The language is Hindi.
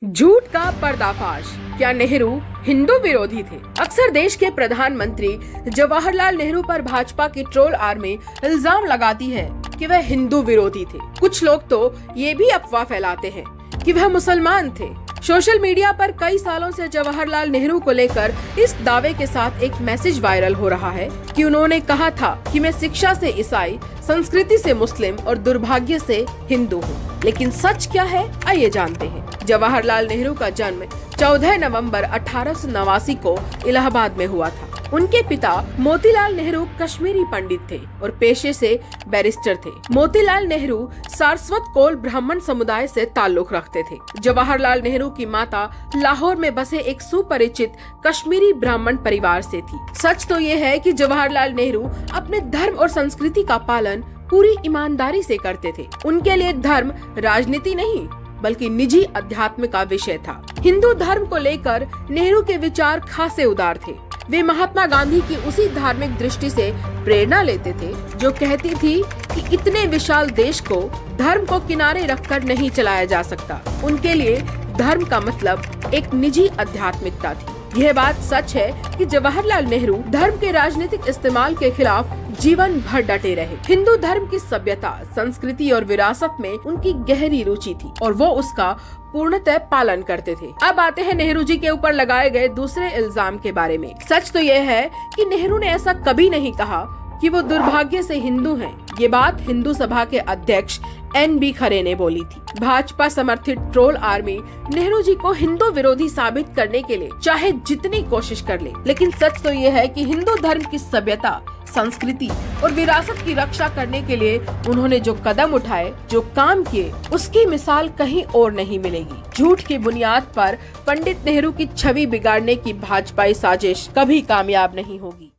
झूठ का पर्दाफाश। क्या नेहरू हिंदू विरोधी थे? अक्सर देश के प्रधानमंत्री जवाहरलाल नेहरू पर भाजपा की ट्रोल आर्मी इल्जाम लगाती है कि वह हिंदू विरोधी थे। कुछ लोग तो ये भी अफवाह फैलाते हैं कि वह मुसलमान थे। सोशल मीडिया पर कई सालों से जवाहरलाल नेहरू को लेकर इस दावे के साथ एक मैसेज वायरल हो रहा है कि उन्होंने कहा था कि मैं शिक्षा से ईसाई, संस्कृति से मुस्लिम और दुर्भाग्य से हिंदू हूँ। लेकिन सच क्या है, आइए जानते हैं। जवाहरलाल नेहरू का जन्म 14 नवंबर 1889 को इलाहाबाद में हुआ था। उनके पिता मोतीलाल नेहरू कश्मीरी पंडित थे और पेशे से बैरिस्टर थे। मोतीलाल नेहरू सारस्वत कोल ब्राह्मण समुदाय से ताल्लुक रखते थे। जवाहरलाल नेहरू की माता लाहौर में बसे एक सुपरिचित कश्मीरी ब्राह्मण परिवार से थी। सच तो ये है कि जवाहरलाल नेहरू अपने धर्म और संस्कृति का पालन पूरी ईमानदारी से करते थे। उनके लिए धर्म राजनीति नहीं बल्कि निजी अध्यात्म का विषय था। हिंदू धर्म को लेकर नेहरू के विचार खासे उदार थे। वे महात्मा गांधी की उसी धार्मिक दृष्टि से प्रेरणा लेते थे जो कहती थी कि इतने विशाल देश को धर्म को किनारे रखकर नहीं चलाया जा सकता। उनके लिए धर्म का मतलब एक निजी आध्यात्मिकता थी। यह बात सच है कि जवाहरलाल नेहरू धर्म के राजनीतिक इस्तेमाल के खिलाफ जीवन भर डटे रहे। हिंदू धर्म की सभ्यता, संस्कृति और विरासत में उनकी गहरी रुचि थी और वो उसका पूर्णतः पालन करते थे। अब आते हैं नेहरू जी के ऊपर लगाए गए दूसरे इल्जाम के बारे में। सच तो यह है कि नेहरू ने ऐसा कभी नहीं कहा कि वो दुर्भाग्य से हिंदू हैं। ये बात हिंदू सभा के अध्यक्ष NB खरे ने बोली थी। भाजपा समर्थित ट्रोल आर्मी नेहरू जी को हिंदू विरोधी साबित करने के लिए चाहे जितनी कोशिश कर ले, लेकिन सच तो ये है कि हिंदू धर्म की सभ्यता, संस्कृति और विरासत की रक्षा करने के लिए उन्होंने जो कदम उठाए, जो काम किए, उसकी मिसाल कहीं और नहीं मिलेगी। झूठ की बुनियाद पर पंडित नेहरू की छवि बिगाड़ने की भाजपाई साजिश कभी कामयाब नहीं होगी।